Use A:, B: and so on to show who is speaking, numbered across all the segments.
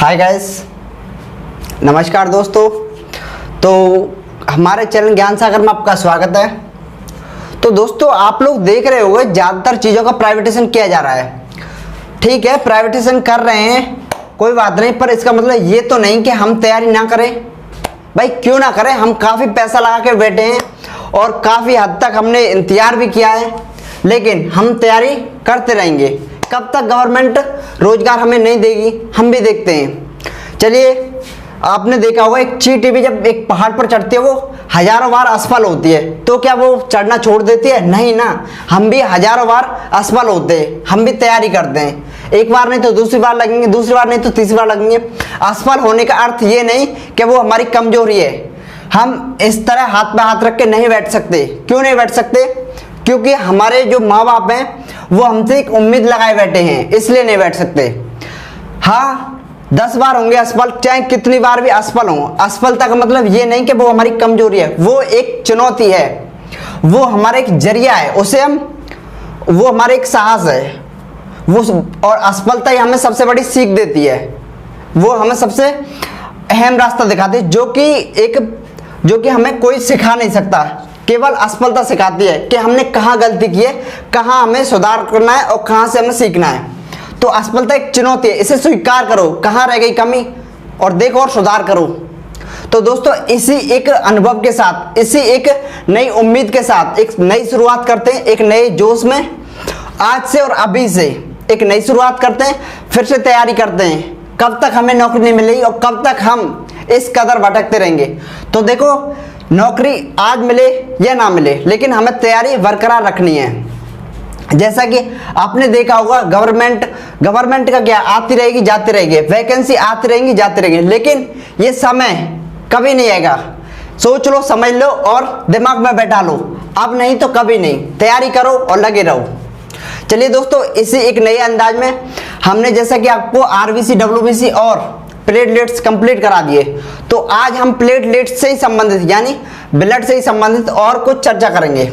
A: Hi guys, नमस्कार दोस्तों। तो हमारे चैनल ज्ञान सागर में आपका स्वागत है। तो दोस्तों, आप लोग देख रहे होंगे ज़्यादातर चीज़ों का प्राइवेटाइजेशन किया जा रहा है। ठीक है, प्राइवेटाइजेशन कर रहे हैं, कोई बात नहीं, पर इसका मतलब ये तो नहीं कि हम तैयारी ना करें। भाई क्यों ना करें, हम काफ़ी पैसा लगा के बैठे हैं और काफ़ी हद तक हमने इंतजार भी किया है, लेकिन हम तैयारी करते रहेंगे। कब तक गवर्नमेंट रोजगार हमें नहीं देगी, हम भी देखते हैं। चलिए, आपने देखा होगा एक चींटी भी जब एक पहाड़ पर चढ़ती है वो हजारों बार असफल होती है, तो क्या वो चढ़ना छोड़ देती है? नहीं ना, हम भी हजारों बार असफल होते हैं, हम भी तैयारी करते हैं। एक बार नहीं तो दूसरी बार लगेंगे, दूसरी बार नहीं तो तीसरी बार लगेंगे। असफल होने का अर्थ ये नहीं कि वो हमारी कमजोरी है। हम इस तरह हाथ पे हाथ रख के नहीं बैठ सकते। क्यों नहीं बैठ सकते? क्योंकि हमारे जो माँ बाप हैं वो हमसे एक उम्मीद लगाए बैठे हैं, इसलिए नहीं बैठ सकते। हाँ, 10 बार होंगे असफल, चाहे कितनी बार भी असफल हो। असफलता का मतलब ये नहीं कि वो हमारी कमजोरी है, वो एक चुनौती है, वो हमारा एक जरिया है, वो हमारा एक साहस है। और असफलता ही हमें सबसे बड़ी सीख देती है, वो हमें सबसे अहम रास्ता दिखाती है, जो कि हमें कोई सिखा नहीं सकता। केवल असफलता सिखाती है कि हमने कहाँ गलती की है, कहाँ हमें सुधार करना है और कहाँ से हमें सीखना है। तो असफलता एक चुनौती है, इसे स्वीकार करो, कहाँ रह गई कमी और देखो और सुधार करो। तो दोस्तों, इसी एक अनुभव के साथ, इसी एक नई उम्मीद के साथ एक नई शुरुआत करते हैं, एक नए जोश में। आज से और अभी से एक नई शुरुआत करते हैं, फिर से तैयारी करते हैं। कब तक हमें नौकरी नहीं मिलेगी और कब तक हम इस कदर भटकते रहेंगे? तो देखो, नौकरी आज मिले या ना मिले, लेकिन हमें तैयारी बरकरार रखनी है। जैसा कि आपने देखा होगा, गवर्नमेंट का क्या, आती रहेगी जाती रहेगी, वैकेंसी आती रहेंगी जाती रहेंगी, लेकिन ये समय कभी नहीं आएगा। सोच लो, समझ लो और दिमाग में बैठा लो, अब नहीं तो कभी नहीं। तैयारी करो और लगे रहो। चलिए दोस्तों, इसी एक नए अंदाज में हमने जैसा कि आपको आरबीसी, डब्ल्यूबीसी और प्लेटलेट्स कंप्लीट करा दिए, तो आज हम प्लेटलेट्स से ही संबंधित, यानी ब्लड से ही संबंधित और कुछ चर्चा करेंगे।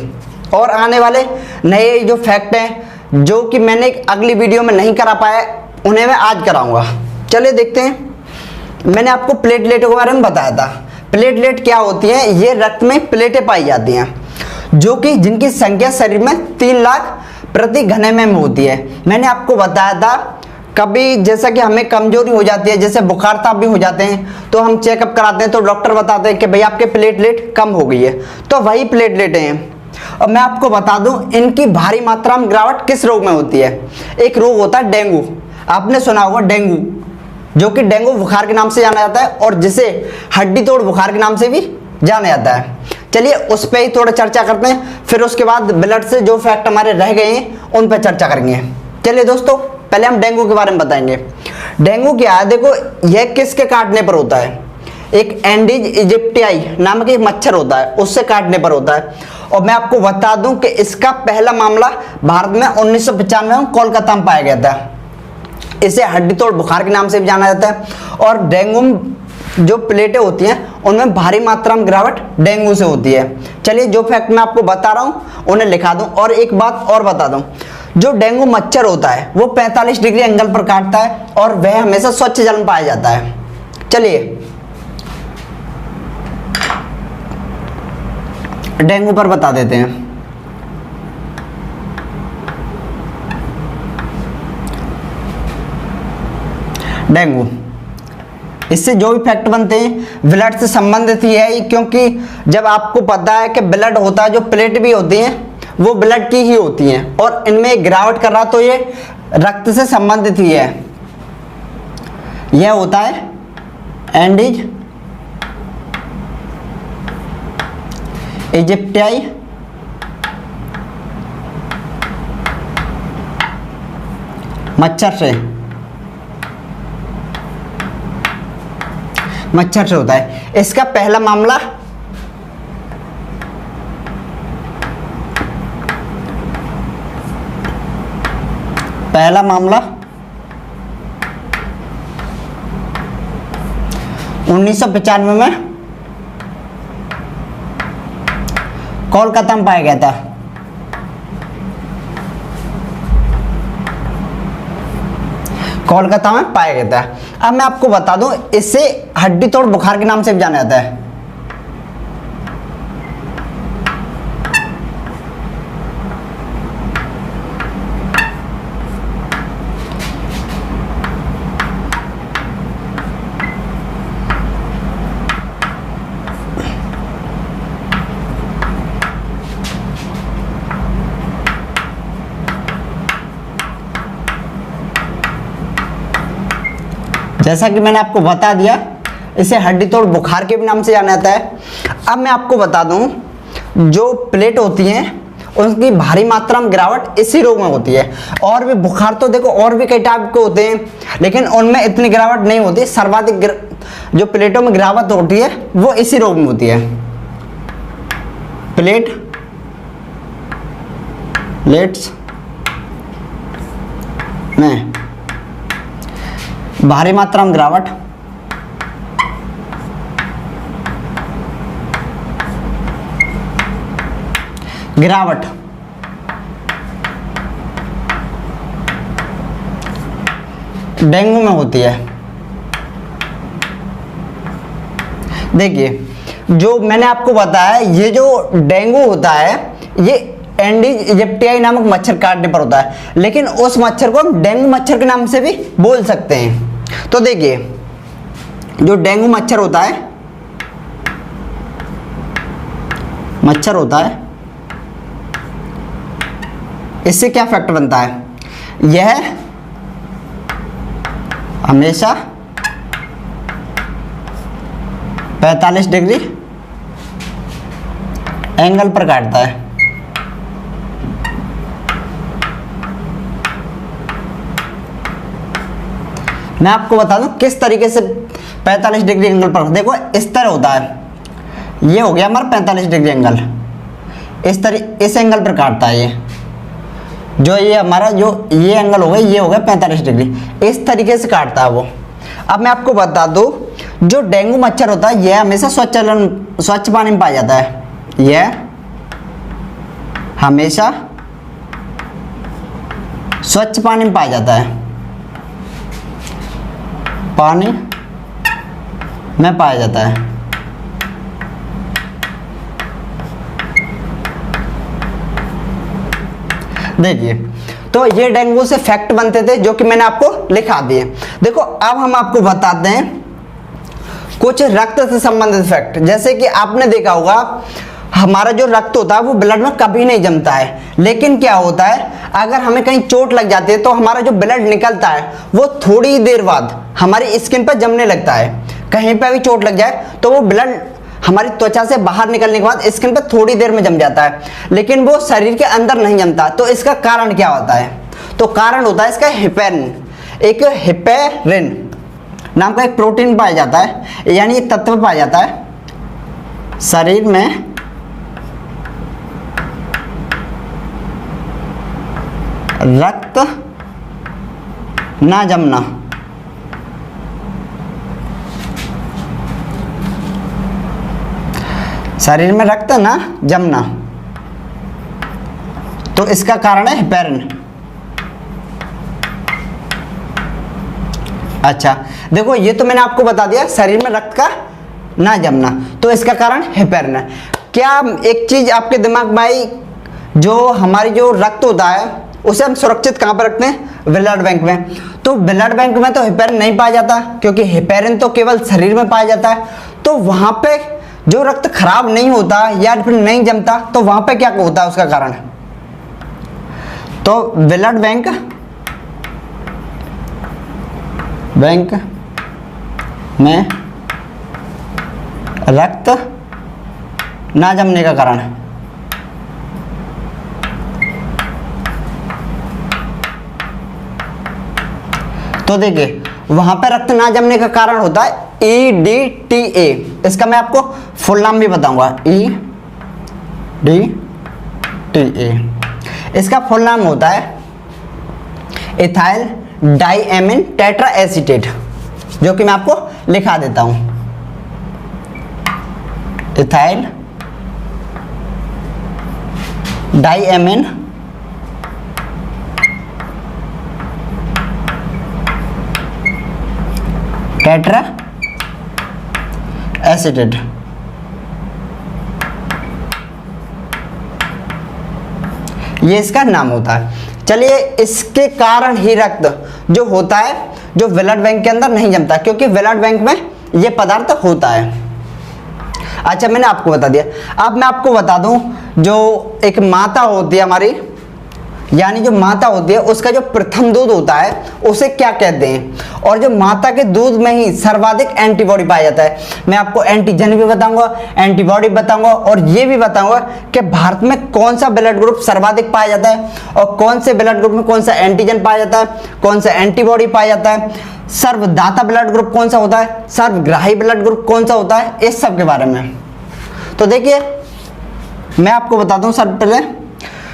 A: और आने वाले नए जो फैक्ट हैं, जो कि मैंने अगली वीडियो में नहीं करा पाया, उन्हें मैं आज कराऊंगा। चलिए देखते हैं। मैंने आपको प्लेटलेट के बारे में बताया था। प्लेटलेट क्या होती हैं? ये रक्त में प्लेटें पाई जाती हैं, जो कि जिनकी संख्या शरीर में 3 लाख प्रति घन में होती है। मैंने आपको बताया था, कभी जैसा कि हमें कमजोरी हो जाती है, जैसे बुखार ताप भी हो जाते हैं, तो हम चेकअप कराते हैं तो डॉक्टर बताते हैं कि भाई आपके प्लेटलेट कम हो गई है। तो वही प्लेटलेट हैं। और मैं आपको बता दूं, इनकी भारी मात्रा में गिरावट किस रोग में होती है? एक रोग होता है डेंगू। आपने सुना होगा डेंगू, जो कि डेंगू बुखार के नाम से जाना जाता है और जिसे हड्डी तोड़ बुखार के नाम से भी जाना जाता है। चलिए उस पर ही थोड़ा चर्चा करते हैं, फिर उसके बाद ब्लड से जो फैक्ट हमारे रह गए हैं उन पर चर्चा करेंगे। चलिए दोस्तों, पहले हम डेंगू के बारे में बताएंगे। डेंगू क्या है? देखो, यह किसके काटने पर होता है? एक एंडीज इजिप्टियाई नामक एक मच्छर होता है, उससे काटने पर होता है। और मैं आपको बता दूं कि इसका पहला मामला भारत में 1995 में कोलकाता में पाया गया था। इसे हड्डी तोड़ बुखार के नाम से भी जाना जाता है। और डेंगू जो प्लेटें होती हैं उनमें भारी मात्रा में गिरावट डेंगू से होती है। चलिए, जो फैक्ट मैं आपको बता रहा हूँ उन्हें लिखा दूं। और एक बात और बता दूं, जो डेंगू मच्छर होता है वो 45 डिग्री एंगल पर काटता है और वह हमेशा स्वच्छ जल में पाया जाता है। चलिए डेंगू पर बता देते हैं। डेंगू, इससे जो भी फैक्ट बनते हैं ब्लड से संबंधित ही है, क्योंकि जब आपको पता है कि ब्लड होता है, जो प्लेट भी होती हैं वो ब्लड की ही होती हैं, और इनमें गिरावट कर रहा, तो ये रक्त से संबंधित ही है। यह होता है एंडीज इजिप्टियाई मच्छर से होता है। इसका पहला मामला पहला मामला 1995 में कोलकाता में पाया गया था। कोलकाता में पाया गया था। अब मैं आपको बता दूं, इसे हड्डी तोड़ बुखार के नाम से भी जाना जाता है। जैसा कि मैंने आपको बता दिया, इसे हड्डी तोड़ बुखार के भी नाम से जाना जाता है। अब मैं आपको बता दूं, जो प्लेट होती हैं उनकी भारी मात्रा में गिरावट इसी रोग में होती है। और भी बुखार तो देखो और भी कई टाइप के होते हैं, लेकिन उनमें इतनी गिरावट नहीं होती। सर्वाधिक जो प्लेटों में गिरावट होती है वो इसी रोग में होती है। प्लेट्स में भारी मात्रा में गिरावट डेंगू में होती है। देखिए, जो मैंने आपको बताया, ये जो डेंगू होता है ये एंडीज इजिप्टियाई नामक मच्छर काटने पर होता है, लेकिन उस मच्छर को हम डेंगू मच्छर के नाम से भी बोल सकते हैं। तो देखिए, जो डेंगू मच्छर होता है इससे क्या फैक्ट बनता है, यह हमेशा 45 डिग्री एंगल पर काटता है। मैं आपको बता दूं किस तरीके से 45 डिग्री एंगल पर। देखो, इस तरह होता है, ये हो गया हमारा 45 डिग्री एंगल, इस एंगल पर काटता है। ये जो ये हमारा जो ये एंगल हो गया, ये हो गया 45 डिग्री, इस तरीके से काटता है वो। अब मैं आपको बता दूं, जो डेंगू मच्छर होता है यह हमेशा स्वच्छ पानी में पाया जाता है। यह हमेशा स्वच्छ पानी में पाया जाता है, पानी में पाया जाता है। देखिए, तो ये डेंगू से फैक्ट बनते थे जो कि मैंने आपको लिखा दिए। देखो, अब हम आपको बताते हैं कुछ रक्त से संबंधित फैक्ट। जैसे कि आपने देखा होगा, हमारा जो रक्त होता है वो ब्लड में कभी नहीं जमता है, लेकिन क्या होता है, अगर हमें कहीं चोट लग जाती है तो हमारा जो ब्लड निकलता है वो थोड़ी देर बाद हमारी स्किन पर जमने लगता है। कहीं पे भी चोट लग जाए तो वो ब्लड हमारी त्वचा से बाहर निकलने के बाद स्किन पर थोड़ी देर में जम जाता है, लेकिन वो शरीर के अंदर नहीं जमता। तो इसका कारण क्या होता है? तो कारण होता है इसका हेपेरिन। एक हेपेरिन नाम का एक प्रोटीन पाया जाता है, यानी एक तत्व पाया जाता है शरीर में रक्त ना जमना। शरीर में रक्त ना जमना, तो इसका कारण है हेपेरिन। अच्छा, देखो, ये तो मैंने आपको बता दिया शरीर में रक्त का ना जमना, तो इसका कारण हेपेरिन है। क्या एक चीज आपके दिमाग में आई, जो हमारी जो रक्त होता है उसे हम सुरक्षित कहां पर रखते हैं? ब्लड बैंक में। तो ब्लड बैंक में तो हेपेरिन नहीं पाया जाता, क्योंकि हेपेरिन तो केवल शरीर में पाया जाता है। तो वहां पे जो रक्त खराब नहीं होता या फिर नहीं जमता, तो वहां पे क्या होता है उसका कारण? तो ब्लड बैंक में रक्त ना जमने का कारण है तो देखिए, वहां पे रक्त ना जमने का कारण होता है EDTA। इसका मैं आपको फुल नाम भी बताऊंगा, EDTA। इसका फुल नाम होता है इथाइल डाइएमिन टेट्रा एसीटेट, जो कि मैं आपको लिखा देता हूं। Ethyl diamine tetra acetate. ये इसका नाम होता है। चलिए, इसके कारण ही रक्त जो होता है जो ब्लड बैंक के अंदर नहीं जमता, क्योंकि ब्लड बैंक में ये पदार्थ होता है। अच्छा, मैंने आपको बता दिया। अब मैं आपको बता दूं, जो एक माता होती है हमारी, यानी जो माता होती है उसका जो प्रथम दूध होता है उसे क्या कहते हैं, और जो माता के दूध में ही सर्वाधिक एंटीबॉडी पाया जाता है। मैं आपको एंटीजन भी बताऊंगा, एंटीबॉडी बताऊंगा, और ये भी बताऊंगा कि भारत में कौन सा ब्लड ग्रुप सर्वाधिक पाया जाता है, और कौन से ब्लड ग्रुप में कौन सा एंटीजन पाया जाता है, कौन सा एंटीबॉडी पाया जाता है, सर्वदाता ब्लड ग्रुप कौन सा होता है, सर्वग्राही ब्लड ग्रुप कौन सा होता है, इस सब के बारे में। तो देखिए, मैं आपको बता दूं सर पहले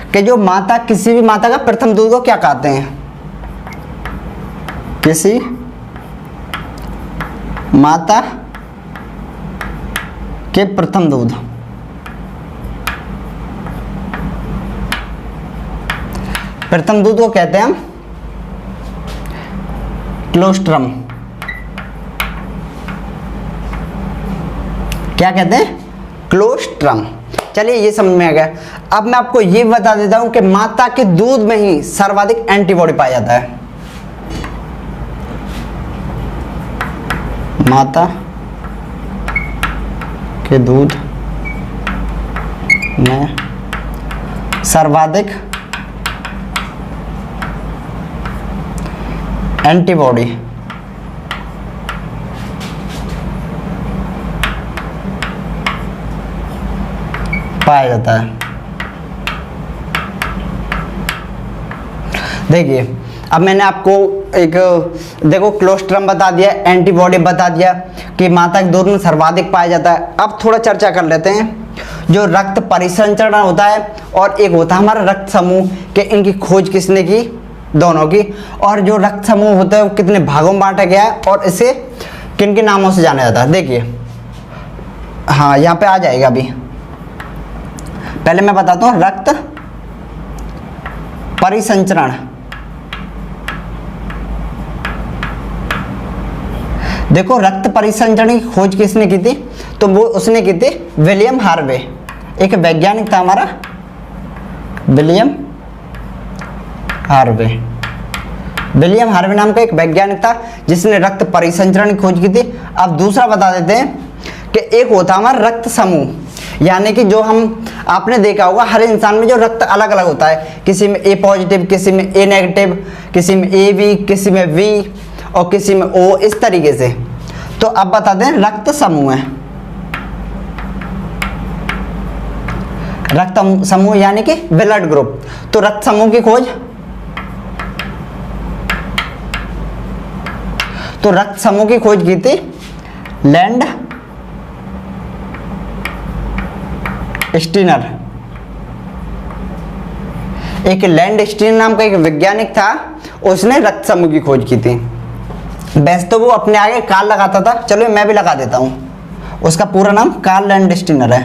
A: कि जो माता, किसी भी माता का प्रथम दूध को क्या कहते हैं। किसी माता के प्रथम दूध, प्रथम दूध को कहते हैं हम क्लोस्ट्रम। क्या कहते हैं? क्लोस्ट्रम। चलिए, ये समझ में आ गया। अब मैं आपको ये बता देता हूं कि माता के दूध में ही सर्वाधिक एंटीबॉडी पाया जाता है। माता के दूध में सर्वाधिक एंटीबॉडी पाया जाता है। देखिए, अब मैंने आपको एक देखो क्लोस्ट्रम बता दिया, एंटीबॉडी बता दिया कि माता के दूध में सर्वाधिक पाया जाता है। अब थोड़ा चर्चा कर लेते हैं जो रक्त परिसंचरण होता है और एक होता है हमारा रक्त समूह, कि इनकी खोज किसने की, दोनों की। और जो रक्त समूह होता है वो कितने भागों में बांटा गया है और इसे किन के नामों से जाना जाता है। देखिए, हाँ, यहाँ पे आ जाएगा अभी। पहले मैं बताता हूं रक्त परिसंचरण। देखो, रक्त परिसंचरण की खोज किसने की थी, तो वो उसने की थी विलियम हार्वे। एक वैज्ञानिक था हमारा विलियम हार्वे। विलियम हार्वे नाम का एक वैज्ञानिक था जिसने रक्त परिसंचरण की खोज की थी। अब दूसरा बता देते हैं कि एक होता हमारा रक्त समूह, यानी कि जो हम आपने देखा होगा हर इंसान में जो रक्त अलग अलग होता है, किसी में ए पॉजिटिव, किसी में ए नेगेटिव, किसी में ए बी, किसी में वी और किसी में ओ, इस तरीके से। तो अब बता दें रक्त समूह है, रक्त समूह यानी कि ब्लड ग्रुप। तो रक्त समूह की खोज, तो रक्त समूह की खोज की थी लैंड स्टीनर। एक लैंड स्टीनर नाम का एक वैज्ञानिक था, उसने रक्त समूह की खोज की थी। वैसे तो वो अपने आगे कार्ल लगाता था, चलो मैं भी लगा देता हूं, उसका पूरा नाम कार्ल लैंड स्टीनर है।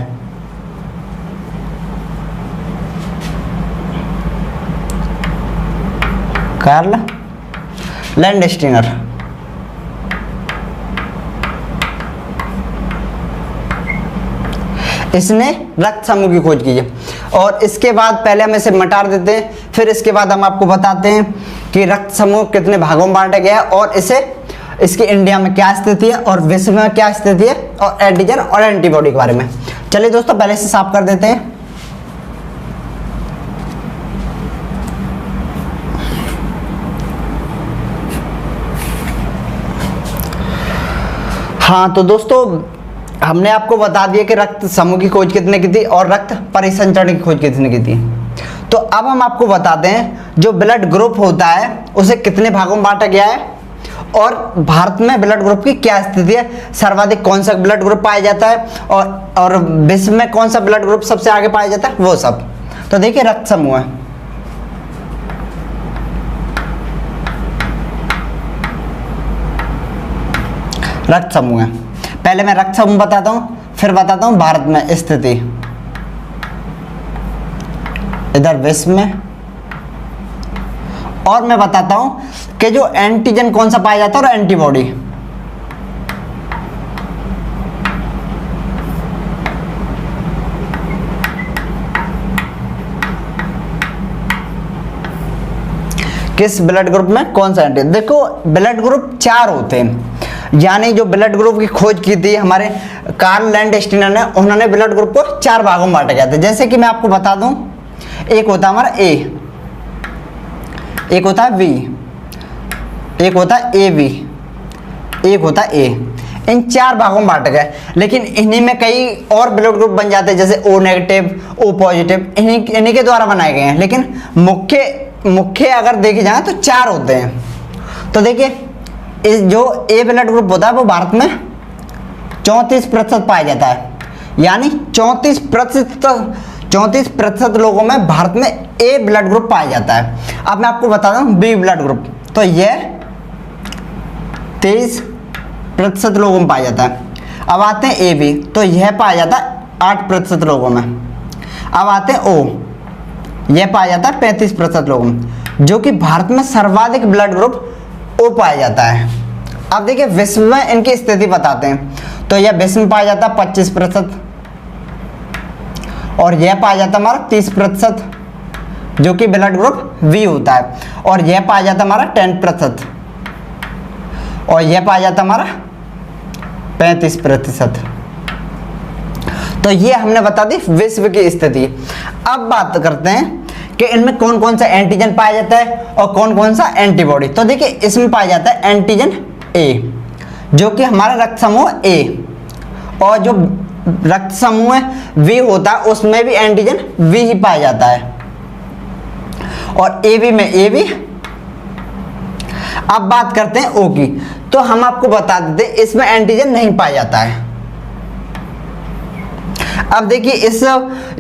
A: Karl Landsteiner. इसने रक्त समूह की खोज की है। और इसके बाद पहले हम इसे मिटा देते हैं, फिर इसके बाद हम आपको बताते हैं कि रक्त समूह कितने भागों में बांटा गया है और इसे इसकी इंडिया में क्या स्थिति है और विश्व में क्या स्थिति है, और एंटीजन और एंटीबॉडी के बारे में। चलिए दोस्तों, पहले से साफ कर देते हैं। हाँ, तो दोस्तों हमने आपको बता दिया कि रक्त समूह की खोज कितने की थी और रक्त परिसंचरण की खोज कितने की थी। तो अब हम आपको बताते हैं जो ब्लड ग्रुप होता है उसे कितने भागों में बांटा गया है और भारत में ब्लड ग्रुप की क्या स्थिति है, सर्वाधिक कौन सा ब्लड ग्रुप पाया जाता है और विश्व में कौन सा ब्लड ग्रुप सबसे आगे पाया जाता है, वो सब। तो देखिए, रक्त समूह है, रक्त समूह है। पहले मैं रक्त समूह बताता हूं, फिर बताता हूं भारत में स्थिति, इधर विश्व में, और मैं बताता हूं कि जो एंटीजन कौन सा पाया जाता है और एंटीबॉडी। किस ब्लड ग्रुप में कौन सा एंटीजन। देखो ब्लड ग्रुप 4 होते हैं, यानी जो ब्लड ग्रुप की खोज की थी हमारे कार्ल लैंडस्टीनर ने, उन्होंने ब्लड ग्रुप को 4 भागों में बांटा गया था। जैसे कि मैं आपको बता दूं, एक होता है हमारा ए, एक होता है बी, एक होता है ए बी, एक होता है ए। इन 4 भागों में बांटा गया, लेकिन इन्हीं में कई और ब्लड ग्रुप बन जाते हैं, जैसे ओ नेगेटिव, ओ पॉजिटिव, इन्हीं के द्वारा बनाए गए हैं। लेकिन मुख्य अगर देखे जाए तो 4 होते हैं। तो देखिए इस जो ए ब्लड ग्रुप होता है वो भारत में 34% पाया जाता है, यानी 34% लोगों में भारत में ए ब्लड ग्रुप पाया जाता है। अब मैं आपको बता दूं बी ब्लड ग्रुप, तो यह 23% लोगों में पाया जाता है। अब आते हैं ए बी, तो यह पाया जाता है 8% लोगों में। अब आते हैं ओ, यह पाया जाता है 35% लोगों में, जो कि भारत में सर्वाधिक ब्लड ग्रुप ओ पाया जाता है। अब देखिए विश्व में इनकी स्थिति बताते हैं, तो यह विश्व में पाया जाता है 25%, और यह पाया जाता है हमारा 30%, जो कि ब्लड ग्रुप वी होता है, और यह पाया जाता है हमारा 10%, और यह पाया जाता है हमारा 35%। तो ये हमने बता दी विश्व की स्थिति। अब बात करते हैं कि इनमें कौन कौन सा एंटीजन पाया जाता है और कौन कौन सा एंटीबॉडी। तो देखिए इसमें पाया जाता है एंटीजन ए, जो कि हमारा रक्त समूह ए, और जो रक्त समूह वी होता है उसमें भी एंटीजन वी ही पाया जाता है, और ए बी में ए बी। अब बात करते हैं ओ की, तो हम आपको बता देते हैं इसमें एंटीजन नहीं पाया जाता है। अब देखिए इस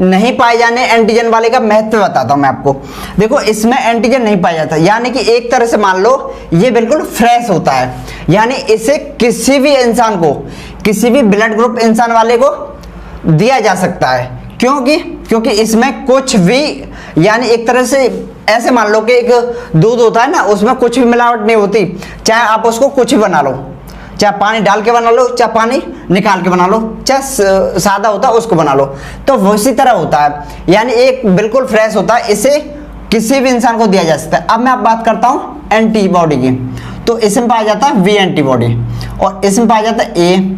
A: नहीं पाए जाने एंटीजन वाले का महत्व बताता हूं मैं आपको। देखो इसमें एंटीजन नहीं पाया जाता, यानी कि एक तरह से मान लो ये बिल्कुल फ्रेश होता है, यानी इसे किसी भी इंसान को, किसी भी ब्लड ग्रुप इंसान वाले को दिया जा सकता है। क्योंकि इसमें कुछ भी, यानी एक तरह से ऐसे मान लो कि एक दूध होता है ना, उसमें कुछ भी मिलावट नहीं होती, चाहे आप उसको कुछ भी बना लो, चाहे पानी डाल के बना लो, चाहे पानी निकाल के बना लो, चाहे सादा होता है उसको बना लो, तो वो इसी तरह होता है, यानी एक बिल्कुल फ्रेश होता है, इसे किसी भी इंसान को दिया जा सकता है। अब मैं आप बात करता हूँ एंटीबॉडी की, तो इसमें पाया जाता है वी एंटीबॉडी, और इसमें पाया जाता है ए,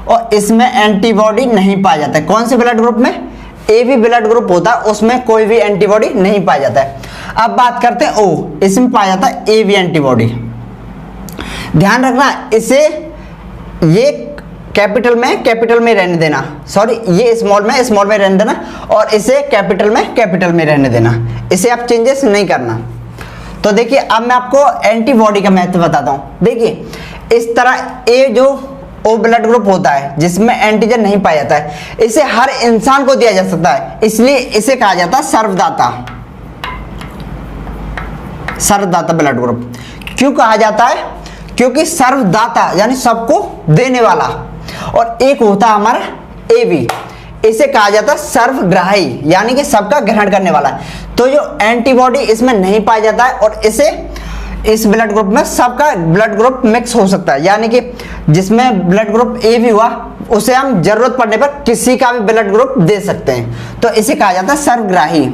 A: और इसमें एंटीबॉडी नहीं पाया जाता है। कौन से ब्लड ग्रुप में? ए बी ब्लड ग्रुप होता है, उसमें कोई भी एंटीबॉडी नहीं पाया जाता है। अब बात करते हैं ओ, इसमें पाया जाता है ए बी एंटीबॉडी। ध्यान रखना, इसे ये कैपिटल में रहने देना, सॉरी ये स्मॉल में रहने देना, और इसे कैपिटल में रहने देना, इसे आप चेंजेस नहीं करना। तो देखिए अब मैं आपको एंटीबॉडी का महत्व बताता हूँ। देखिए इस तरह ए जो ओ ब्लड ग्रुप होता है जिसमें एंटीजन नहीं पाया जाता है, इसे हर इंसान को दिया जा सकता है, इसलिए इसे कहा जाता है सर्वदाता ब्लड ग्रुप। क्यों कहा जाता है? क्योंकि सर्वदाता यानी सबको देने वाला, और एक होता है हमारा ए बी, इसे कहा जाता है सर्वग्राही, यानी कि सबका ग्रहण करने वाला। तो जो एंटीबॉडी इसमें नहीं पाया जाता है, और इस ब्लड ग्रुप में सबका ब्लड ग्रुप मिक्स हो सकता है, यानी कि जिसमें ब्लड ग्रुप ए भी हुआ उसे हम जरूरत पड़ने पर किसी का भी ब्लड ग्रुप दे सकते हैं, तो इसे कहा जाता है सर्वग्राही,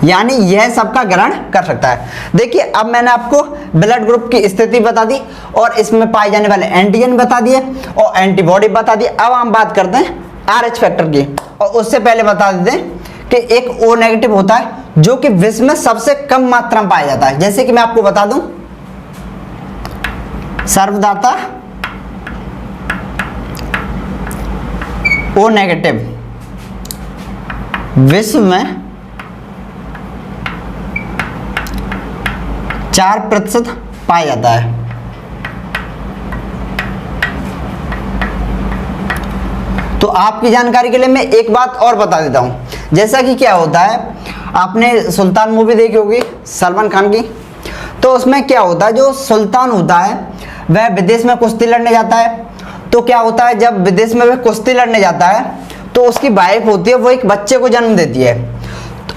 A: यानी यह सबका ग्रहण कर सकता है। देखिए अब मैंने आपको ब्लड ग्रुप की स्थिति बता दी, और इसमें पाए जाने वाले एंटीजन बता दिए, और एंटीबॉडी बता दी। अब हम बात करते हैं RH फैक्टर की, और उससे पहले बता देते हैं कि एक O नेगेटिव होता है जो कि विश्व में सबसे कम मात्रा में पाया जाता है। जैसे कि मैं आपको बता दूं, सर्वदाता O नेगेटिव विश्व में 4% पाया जाता है। तो आपकी जानकारी के लिए मैं एक बात और बता देता हूं, जैसा कि क्या होता है, आपने सुल्तान मूवी देखी होगी सलमान खान की, तो उसमें क्या होता है, जो सुल्तान होता है वह विदेश में कुश्ती लड़ने जाता है। तो क्या होता है, जब विदेश में वह कुश्ती लड़ने जाता है तो उसकी वाइफ होती है, वो एक बच्चे को जन्म देती है,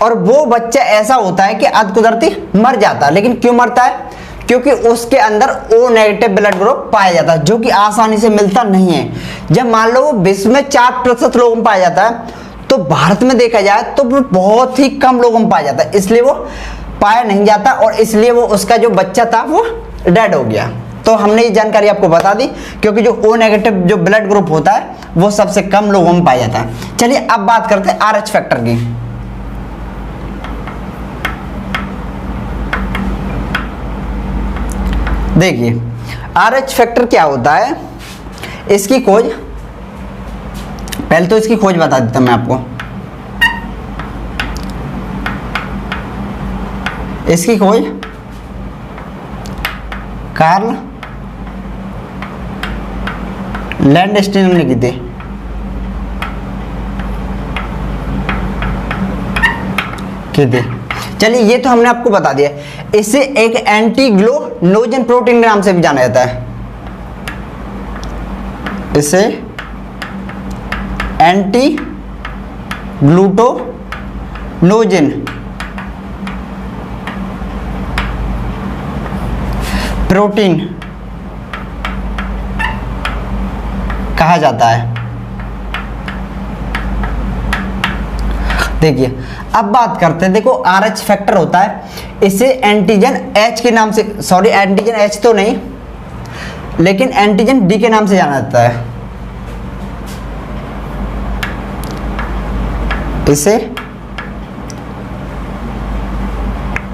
A: और वो बच्चा ऐसा होता है कि अधकुदरती मर जाता है। लेकिन क्यों मरता है? क्योंकि उसके अंदर O नेगेटिव ब्लड ग्रुप पाया जाता है, जो कि आसानी से मिलता नहीं है। जब मान लो विश्व में 4% लोगों में पाया जाता है, तो भारत में देखा जाए तो वो बहुत ही कम लोगों में पाया जाता है, इसलिए वो पाया नहीं जाता और इसलिए वो उसका जो बच्चा था वो डेड हो गया। तो हमने ये जानकारी आपको बता दी, क्योंकि जो ओ नेगेटिव जो ब्लड ग्रुप होता है वो सबसे कम लोगों में पाया जाता है। चलिए अब बात करते हैं RH फैक्टर की। देखिए RH फैक्टर क्या होता है, इसकी खोज, पहले तो इसकी खोज बता देता मैं आपको। इसकी खोज कार्ल लैंडस्टीनर ने की थी। चलिए ये तो हमने आपको बता दिया। इसे एक एंटीग्लोनोजन प्रोटीन के नाम से भी जाना जाता है। इसे एंटीग्लूटोनोजन प्रोटीन कहा जाता है। देखिए अब बात करते हैं, देखो RH फैक्टर होता है, इसे एंटीजन H के नाम से, सॉरी एंटीजन H तो नहीं, लेकिन एंटीजन D के नाम से जाना जाता है। इसे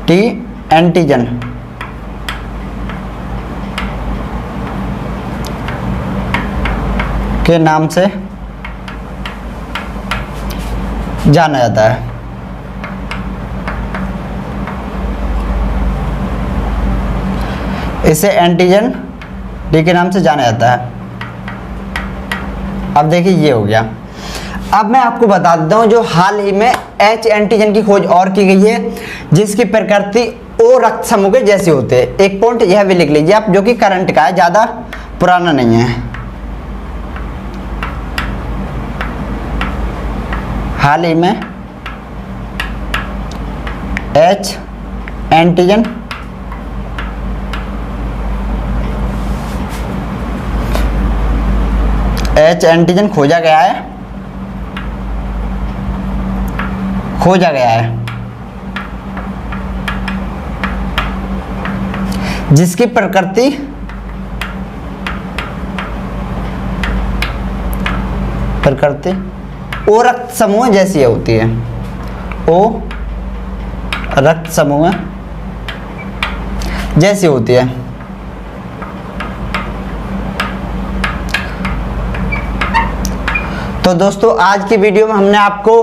A: T एंटीजन के नाम से जाना जाता है। इसे एंटीजन डी के नाम से जाना जाता है। अब देखिए ये हो गया। अब मैं आपको बता देता हूं, जो हाल ही में H एंटीजन की खोज और की गई है, जिसकी प्रकृति O रक्त समूह के जैसे होते हैं। एक पॉइंट यह भी लिख लीजिए आप, जो कि करंट का है, ज्यादा पुराना नहीं है। हाल ही में H एंटीजन खोजा गया है, जिसकी प्रकृति ओ रक्त समूह जैसी होती है। ओ रक्त समूह जैसी होती है। तो दोस्तों आज की वीडियो में हमने आपको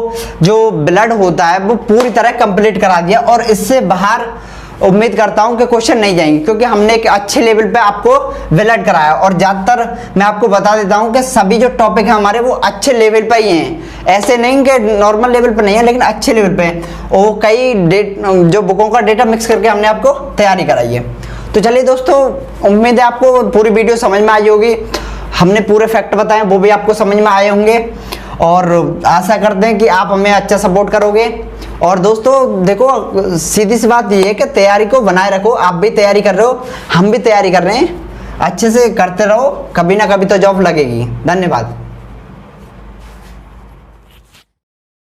A: जो ब्लड होता है वो पूरी तरह कंप्लीट करा दिया, और इससे बाहर उम्मीद करता हूं कि क्वेश्चन नहीं जाएंगे, क्योंकि हमने एक अच्छे लेवल पे आपको ब्लड कराया। और ज़्यादातर मैं आपको बता देता हूं कि सभी जो टॉपिक है हमारे वो अच्छे लेवल पे ही हैं, ऐसे नहीं कि नॉर्मल लेवल पे नहीं है, लेकिन अच्छे लेवल पे हैं। और कई जो बुकों का डेटा मिक्स करके हमने आपको तैयारी कराई है। तो चलिए दोस्तों, उम्मीद है आपको पूरी वीडियो समझ में आई होगी। हमने पूरे फैक्ट बताए, वो भी आपको समझ में आए होंगे, और आशा करते हैं कि आप हमें अच्छा सपोर्ट करोगे। और दोस्तों देखो, सीधी सी बात ये है कि तैयारी को बनाए रखो। आप भी तैयारी कर रहे हो, हम भी तैयारी कर रहे हैं, अच्छे से करते रहो, कभी ना कभी तो जॉब लगेगी। धन्यवाद।